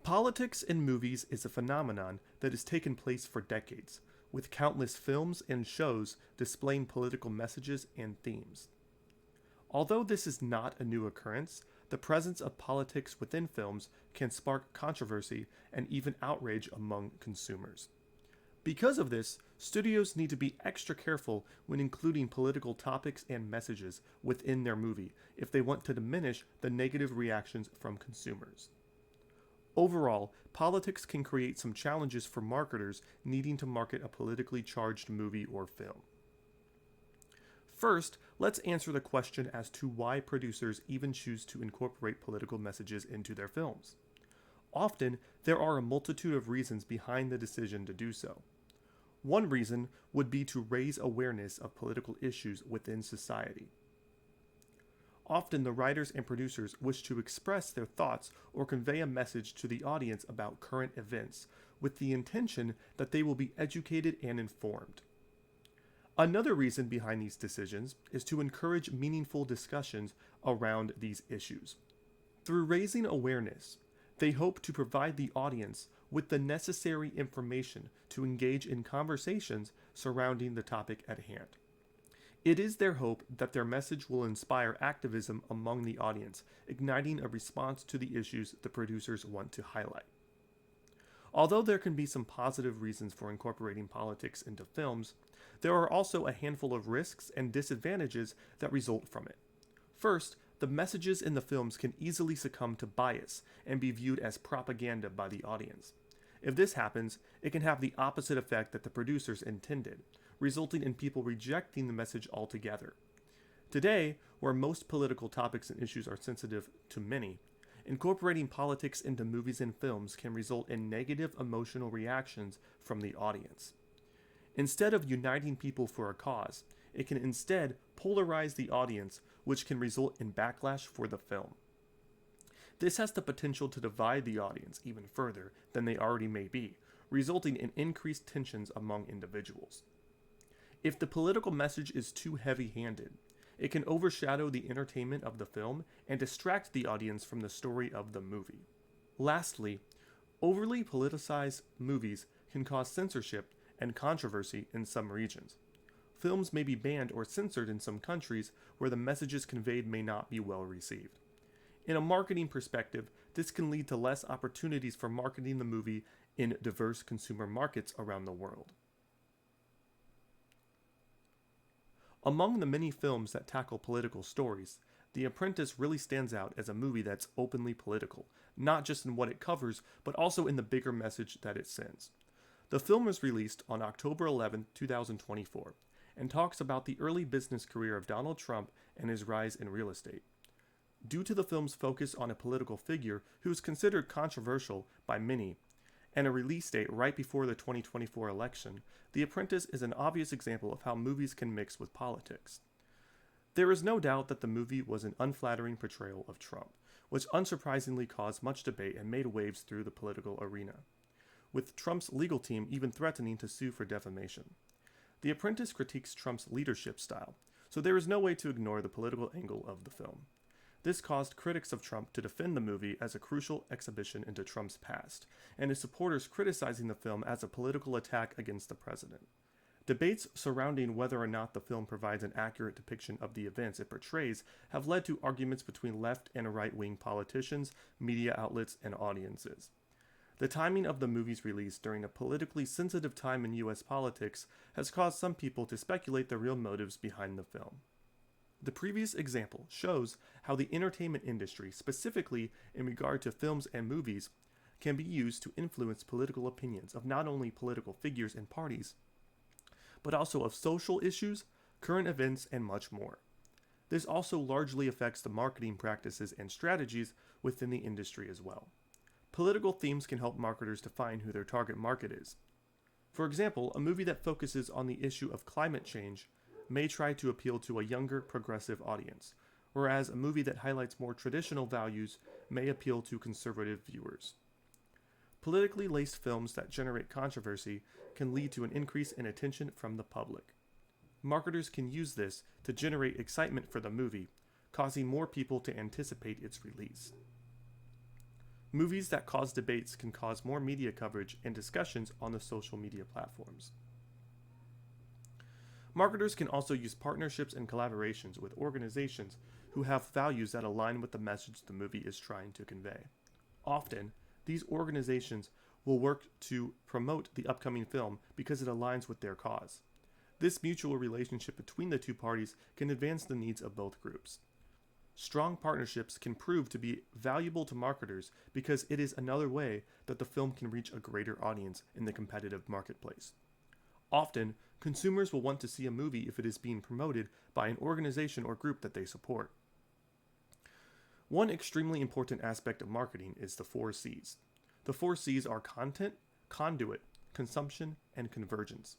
Politics in movies is a phenomenon that has taken place for decades, with countless films and shows displaying political messages and themes. Although this is not a new occurrence, the presence of politics within films can spark controversy and even outrage among consumers. Because of this, studios need to be extra careful when including political topics and messages within their movie if they want to diminish the negative reactions from consumers. Overall, politics can create some challenges for marketers needing to market a politically charged movie or film. First, let's answer the question as to why producers even choose to incorporate political messages into their films. Often, there are a multitude of reasons behind the decision to do so. One reason would be to raise awareness of political issues within society. Often, the writers and producers wish to express their thoughts or convey a message to the audience about current events, with the intention that they will be educated and informed. Another reason behind these decisions is to encourage meaningful discussions around these issues. Through raising awareness, they hope to provide the audience with the necessary information to engage in conversations surrounding the topic at hand. It is their hope that their message will inspire activism among the audience, igniting a response to the issues the producers want to highlight. Although there can be some positive reasons for incorporating politics into films, there are also a handful of risks and disadvantages that result from it. First, the messages in the films can easily succumb to bias and be viewed as propaganda by the audience. If this happens, it can have the opposite effect that the producers intended, resulting in people rejecting the message altogether. Today, where most political topics and issues are sensitive to many, incorporating politics into movies and films can result in negative emotional reactions from the audience. Instead of uniting people for a cause, it can instead polarize the audience, which can result in backlash for the film. This has the potential to divide the audience even further than they already may be, resulting in increased tensions among individuals. If the political message is too heavy-handed, it can overshadow the entertainment of the film and distract the audience from the story of the movie. Lastly, overly politicized movies can cause censorship and controversy in some regions. Films may be banned or censored in some countries where the messages conveyed may not be well received. In a marketing perspective, this can lead to less opportunities for marketing the movie in diverse consumer markets around the world. Among the many films that tackle political stories, The Apprentice really stands out as a movie that's openly political, not just in what it covers, but also in the bigger message that it sends. The film was released on October 11, 2024, and talks about the early business career of Donald Trump and his rise in real estate. Due to the film's focus on a political figure who is considered controversial by many, and a release date right before the 2024 election, The Apprentice is an obvious example of how movies can mix with politics. There is no doubt that the movie was an unflattering portrayal of Trump, which unsurprisingly caused much debate and made waves through the political arena, with Trump's legal team even threatening to sue for defamation. The Apprentice critiques Trump's leadership style, so there is no way to ignore the political angle of the film. This caused critics of Trump to defend the movie as a crucial exhibition into Trump's past, and his supporters criticizing the film as a political attack against the president. Debates surrounding whether or not the film provides an accurate depiction of the events it portrays have led to arguments between left and right-wing politicians, media outlets, and audiences. The timing of the movie's release during a politically sensitive time in U.S. politics has caused some people to speculate the real motives behind the film. The previous example shows how the entertainment industry, specifically in regard to films and movies, can be used to influence political opinions of not only political figures and parties, but also of social issues, current events, and much more. This also largely affects the marketing practices and strategies within the industry as well. Political themes can help marketers define who their target market is. For example, a movie that focuses on the issue of climate change may try to appeal to a younger, progressive audience, whereas a movie that highlights more traditional values may appeal to conservative viewers. Politically laced films that generate controversy can lead to an increase in attention from the public. Marketers can use this to generate excitement for the movie, causing more people to anticipate its release. Movies that cause debates can cause more media coverage and discussions on the social media platforms. Marketers can also use partnerships and collaborations with organizations who have values that align with the message the movie is trying to convey. Often, these organizations will work to promote the upcoming film because it aligns with their cause. This mutual relationship between the two parties can advance the needs of both groups. Strong partnerships can prove to be valuable to marketers because it is another way that the film can reach a greater audience in the competitive marketplace. Often, consumers will want to see a movie if it is being promoted by an organization or group that they support. One extremely important aspect of marketing is the 4 C's. The 4 C's are content, conduit, consumption, and convergence.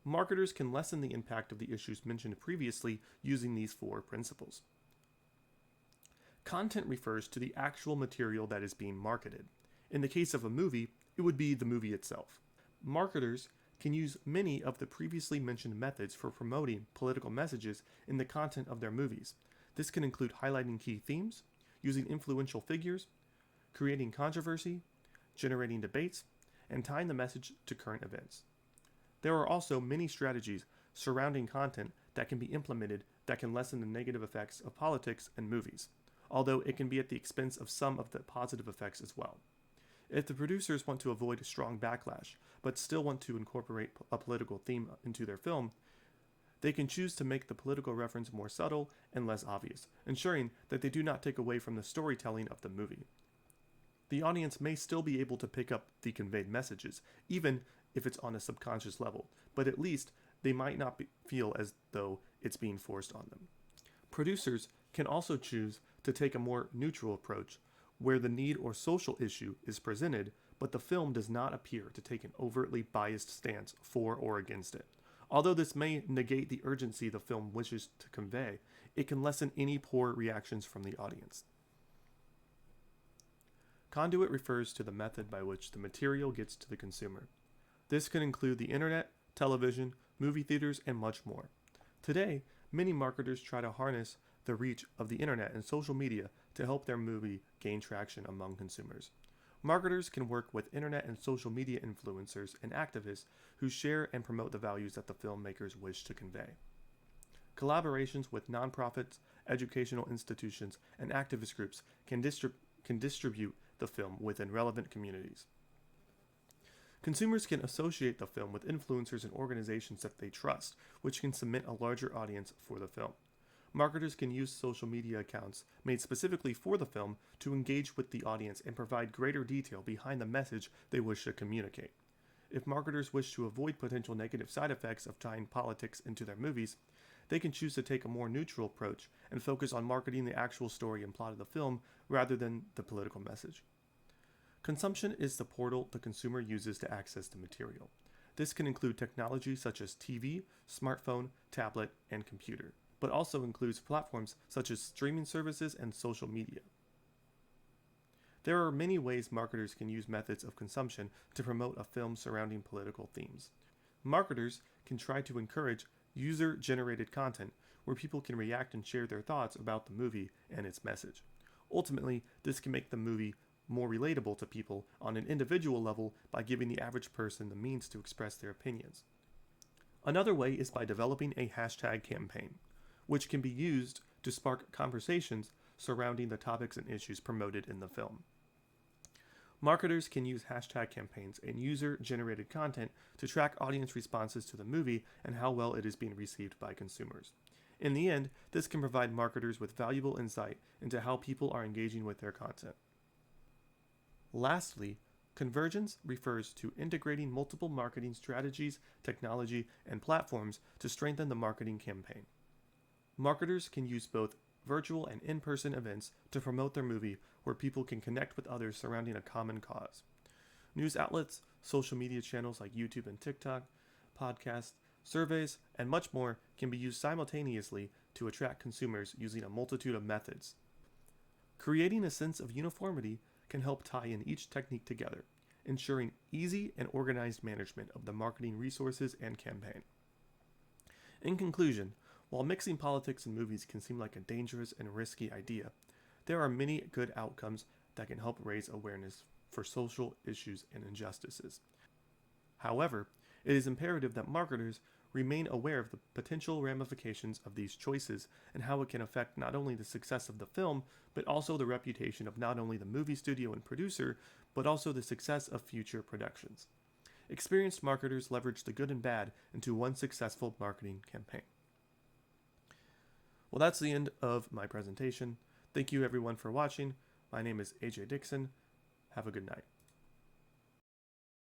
Marketers can lessen the impact of the issues mentioned previously using these 4 principles. Content refers to the actual material that is being marketed. In the case of a movie, it would be the movie itself. Marketers can use many of the previously mentioned methods for promoting political messages in the content of their movies. This can include highlighting key themes, using influential figures, creating controversy, generating debates, and tying the message to current events. There are also many strategies surrounding content that can be implemented that can lessen the negative effects of politics and movies, although it can be at the expense of some of the positive effects as well. If the producers want to avoid a strong backlash, but still want to incorporate a political theme into their film, they can choose to make the political reference more subtle and less obvious, ensuring that they do not take away from the storytelling of the movie. The audience may still be able to pick up the conveyed messages, even if it's on a subconscious level, but at least they might not feel as though it's being forced on them. Producers can also choose to take a more neutral approach, where the need or social issue is presented, but the film does not appear to take an overtly biased stance for or against it. Although this may negate the urgency the film wishes to convey, it can lessen any poor reactions from the audience. Conduit refers to the method by which the material gets to the consumer. This can include the internet, television, movie theaters, and much more. Today, many marketers try to harness the reach of the internet and social media to help their movie gain traction among consumers. Marketers can work with internet and social media influencers and activists who share and promote the values that the filmmakers wish to convey. Collaborations with nonprofits, educational institutions, and activist groups can distribute the film within relevant communities. Consumers can associate the film with influencers and organizations that they trust, which can cement a larger audience for the film. Marketers can use social media accounts made specifically for the film to engage with the audience and provide greater detail behind the message they wish to communicate. If marketers wish to avoid potential negative side effects of tying politics into their movies, they can choose to take a more neutral approach and focus on marketing the actual story and plot of the film rather than the political message. Consumption is the portal the consumer uses to access the material. This can include technology such as TV, smartphone, tablet, and computer, but also includes platforms such as streaming services and social media. There are many ways marketers can use methods of consumption to promote a film surrounding political themes. Marketers can try to encourage user-generated content where people can react and share their thoughts about the movie and its message. Ultimately, this can make the movie more relatable to people on an individual level by giving the average person the means to express their opinions. Another way is by developing a hashtag campaign, which can be used to spark conversations surrounding the topics and issues promoted in the film. Marketers can use hashtag campaigns and user-generated content to track audience responses to the movie and how well it is being received by consumers. In the end, this can provide marketers with valuable insight into how people are engaging with their content. Lastly, convergence refers to integrating multiple marketing strategies, technology, and platforms to strengthen the marketing campaign. Marketers can use both virtual and in-person events to promote their movie where people can connect with others surrounding a common cause. News outlets, social media channels like YouTube and TikTok, podcasts, surveys, and much more can be used simultaneously to attract consumers using a multitude of methods. Creating a sense of uniformity can help tie in each technique together, ensuring easy and organized management of the marketing resources and campaign. In conclusion, while mixing politics and movies can seem like a dangerous and risky idea, there are many good outcomes that can help raise awareness for social issues and injustices. However, it is imperative that marketers remain aware of the potential ramifications of these choices and how it can affect not only the success of the film, but also the reputation of not only the movie studio and producer, but also the success of future productions. Experienced marketers leverage the good and bad into one successful marketing campaign. Well, that's the end of my presentation. Thank you everyone for watching. My name is AJ Dixon. Have a good night.